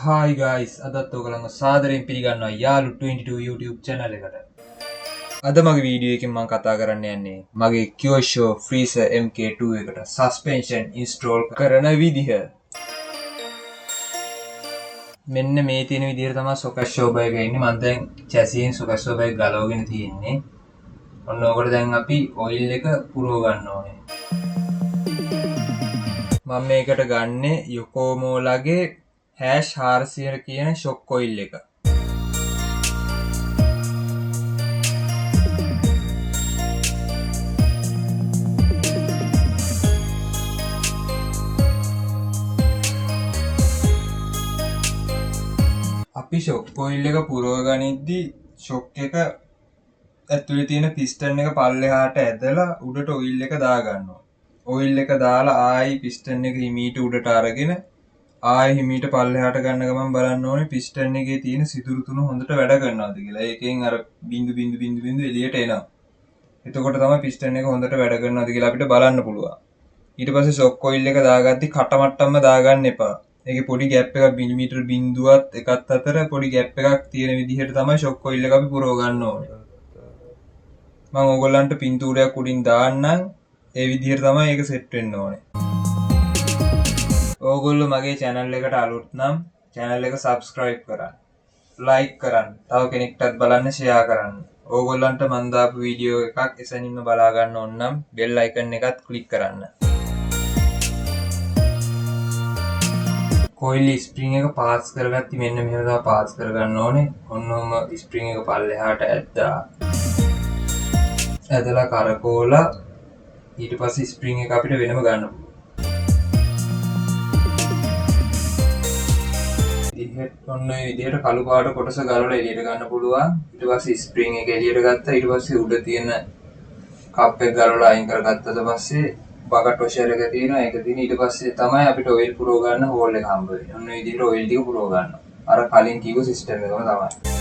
Hi guys, අදත් ඔයගලන්ව සාදරයෙන් පිළිගන්නවා යාළු 22 YouTube channel එකට. අද මගේ වීඩියෝ එකෙන් මම කතා කරන්න යන්නේ මගේ Kyosho Freezer MK2 එකට suspension install කරන විදිහ. මෙන්න මේ තියෙන විදිහට තමයි socket shower එක ඉන්නේ. මම දැන් chassis එකෙන් socket shower එක ගලවගෙන තියෙන්නේ. ඔන්න ඔකට දැන් අපි oil එක පුරව ගන්න ඕනේ. මම මේකට ගන්නේ Yokomola ගේ #400 කියන shock oil එක. අපි shock oil එක පුරව ගනිද්දි shock එක ඇතුලේ තියෙන piston එක පල්ලෙහාට ඇදලා උඩට oil එක දා ගන්නවා. oil එක දාලා ආයි piston එක හිමීට උඩට අරගෙන ආයි හිමීට පල්ලෙහාට ගන්න ගමන් බලන්න ඕනේ piston එකේ තියෙන සිදුරු තුන හොඳට වැඩ කරනවාද කියලා. ඒකෙන් අර බින්දු එළියට එනවා. එතකොට තමයි piston එක හොඳට වැඩ කරනවාද කියලා අපිට බලන්න පුළුවන්. ඊට පස්සේ shock oil එක දාගද්දි කටමට්ටම්ම දාගන්න එපා. ඒකේ පොඩි gap එකක් මිලිමීටර බිංදුවත් එකත් අතර පොඩි gap එකක් තියෙන විදිහට තමයි shock oil එක අපි පුරව ගන්න ඕනේ. මම ඕගොල්ලන්ට පින්තූරයක් උඩින් දාන්නම්. ඒ විදිහට තමයි ඒක සෙට් වෙන්න ඕනේ. ඕගොල්ලෝ මගේ channel එකට අලුත් නම් channel එක subscribe කරන්න. like කරන්න. තව කෙනෙක්ටත් බලන්න share කරන්න. ඕගොල්ලන්ට මම දාපු වීඩියෝ එකක් එසැනින්ම බලා ගන්න ඕන නම් bell icon එකත් click කරන්න. coil spring එක pass කරගත්ති මෙන්න මෙහෙම තමයි pass කරගන්න ඕනේ. ඔන්නෝම spring එක පල්ලෙහාට ඇද්දා. ඇදලා කරකෝලා ඊට පස්සේ ස්ප්‍රින්ග් එක අපිට වෙනම ගන්න පුළුවන්. ඔන්න ඔය විදිහට කළු පාට කොටස ගලවලා එළියට ගන්න පුළුවන්. ඊට පස්සේ ස්ප්‍රින්ග් එක එළියට ගත්තා. ඊට පස්සේ උඩ තියෙන කප් එක ගලවලා අයින් කරගත්තට පස්සේ බකට් වොෂර් එක තියෙනවා. ඒක තියෙන ඊට පස්සේ තමයි අපිට ඔයිල් පුරව ගන්න හෝල් එක හම්බ වෙන්නේ. ඔන්න ඔය විදිහට ඔයිල් ටික පුරව ගන්නවා. අර කලින් කිව්ව සිස්ටම් එකම තමයි.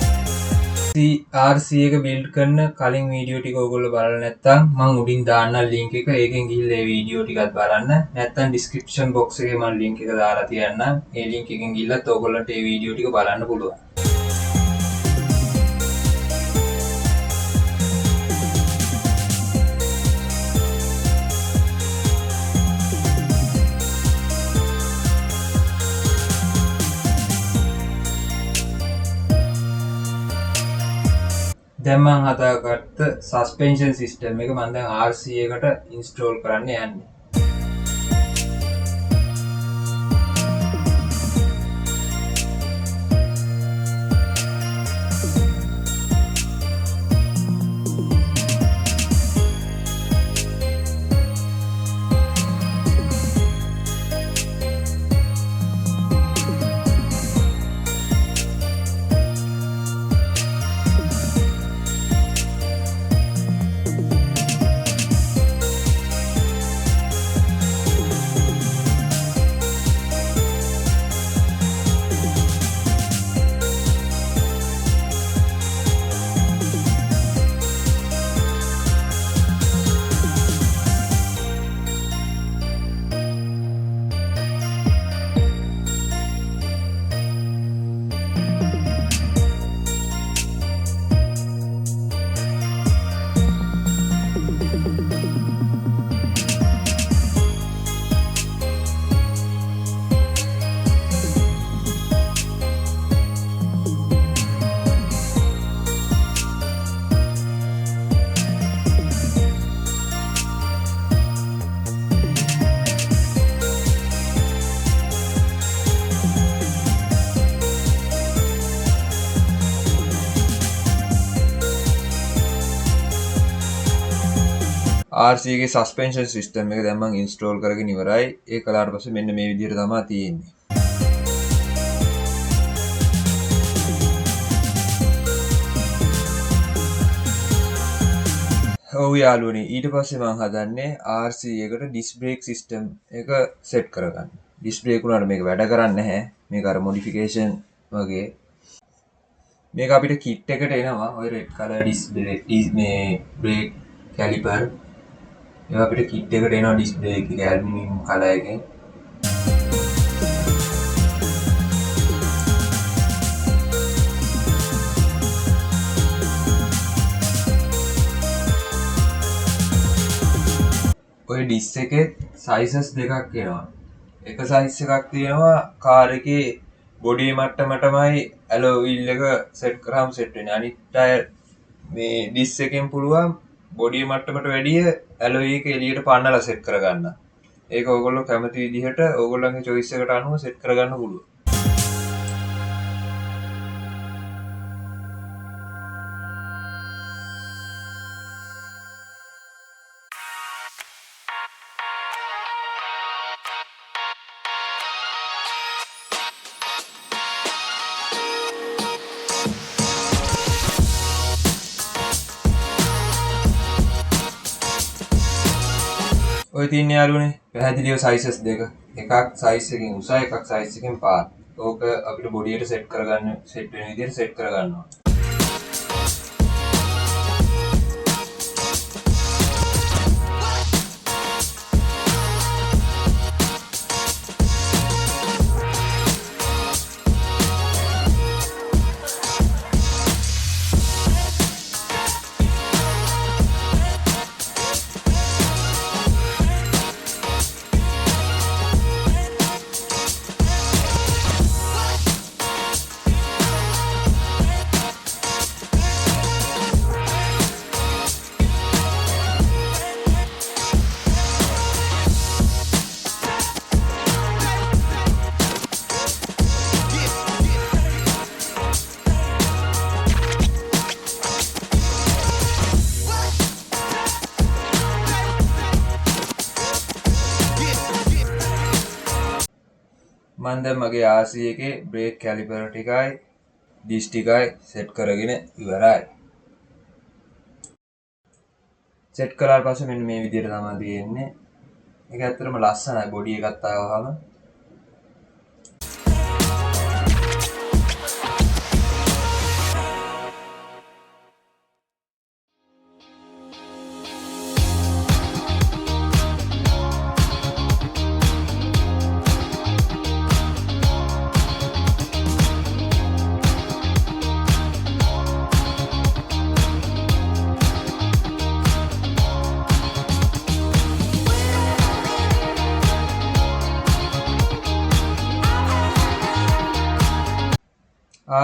RC එක බිල්ඩ් කරන කලින් වීඩියෝ ටික ඔයගොල්ලෝ බලලා නැත්නම් මම උඩින් දාන්න ලින්ක් එක ඒකෙන් ගිහිල්ලා ඒ වීඩියෝ ටිකත් බලන්න. නැත්නම් ඩිස්ක්‍රිප්ෂන් බොක්ස් එකේ මම ලින්ක් එක දාලා තියන්නම්. ඒ ලින්ක් එකෙන් ගිහිල්ලත් ඔයගොල්ලන්ට ඒ වීඩියෝ ටික බලන්න පුළුවන්. දැන් මම හදාගත්ත සස්පෙන්ෂන් සිස්ටම් එක මම දැන් RC එකට ඉන්ස්ටෝල් කරන්න යන්නේ. RC එකේ සස්පෙන්ෂන් සිස්ටම් එක දැන් මම ඉන්ස්ටෝල් කරගෙන ඉවරයි. ඒක කළාට පස්සේ මෙන්න මේ විදිහට තමයි තියෙන්නේ. ඔව් යාළුවනේ ඊට පස්සේ මම හදන්නේ RC එකට ඩිස්ක් බ්‍රේක් සිස්ටම් එක සෙට් කරගන්න. ඩිස්ක් බ්‍රේක් උනාට මේක වැඩ කරන්නේ නැහැ. මේක අර මොඩිෆිකේෂන් වගේ. මේක අපිට කිට් එකට එනවා. ඔය රෙඩ් කලර් ඩිස්ක් බ්‍රේක් මේ බ්‍රේක් කැලිපර් ඒවා අපිට කිට් එකට එනවා ඩිස්ප්ලේ එකේ ඇලුමිනියම් කලර් එකෙන්. ඩිස් එකේ සයිසස් දෙකක් එනවා. එක සයිස් එකක් තියෙනවා කාර් එකේ බොඩි මට්ටමටමයි ඇලෝ වීල් එක සෙට් කරාම සෙට් වෙන්නේ. අනිත් අය මේ ඩිස් එකෙන් පුළුවන් බොඩි මට්ටමට වැඩිය ඇලෝයි එක එළියට පන්නලා සෙට් කරගන්න. ඒක ඕගොල්ලෝ කැමති විදිහට ඕගොල්ලන්ගේ choice එකට අනුව සෙට් කරගන්න පුළුවන්. ඔය තියන්නේ යාළුවනේ පැහැදිලිව සයිසස් දෙක. එකක් සයිස් එකකින් උස එකක් සයිස් එකකින් පාත්. ඕක අපිට බොඩියට සෙට් කරගන්න සෙට් වෙන විදිහට සෙට් කරගන්නවා. මම දැන් මගේ RC එකේ බ්‍රේක් කැලිපර් ටිකයි ඩිස් ටිකයි සෙට් කරගෙන ඉවරයි. සෙට් කරාට පස්සේ මෙන්න මේ විදිහට තමයි තියෙන්නේ. ඒක ඇත්තටම ලස්සනයි බොඩි එකත් ආවහම.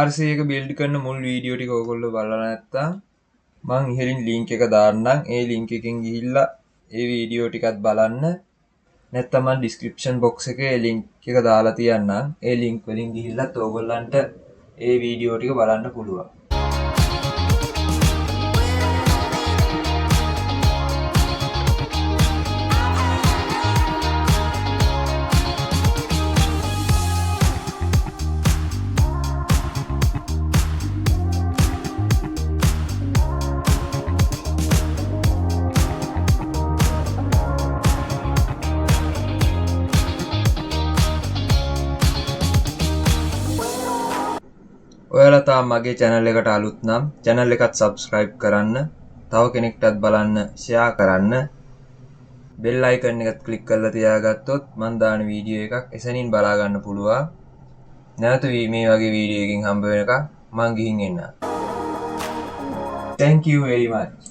RC එක බිල්ඩ් කරන මුල් වීඩියෝ ටික ඔයගොල්ලෝ බලලා නැත්තම් මං ඉහලින් ලින්ක් එක දාන්නම්. ඒ ලින්ක් එකෙන් ගිහිල්ලා ඒ වීඩියෝ ටිකත් බලන්න. නැත්තම් මං ඩිස්ක්‍රිප්ෂන් බොක්ස් එකේ ලින්ක් එක දාලා තියන්නම්. ඒ ලින්ක් වලින් ගිහිල්ලත් ඔයගොල්ලන්ට ඒ වීඩියෝ ටික බලන්න පුළුවන්. ඔයාලා තාම මගේ channel එකට අලුත් නම් channel එකත් subscribe කරන්න, තව කෙනෙක්ටත් බලන්න share කරන්න, bell icon එකත් click කරලා තියාගත්තොත් මම දාන වීඩියෝ එකක් එසැනින් බලා ගන්න පුළුවන්. නැවත මේ වගේ වීඩියෝ එකකින් හම්බ වෙනකම් මං ගිහින් එන්නම්. Thank you very much.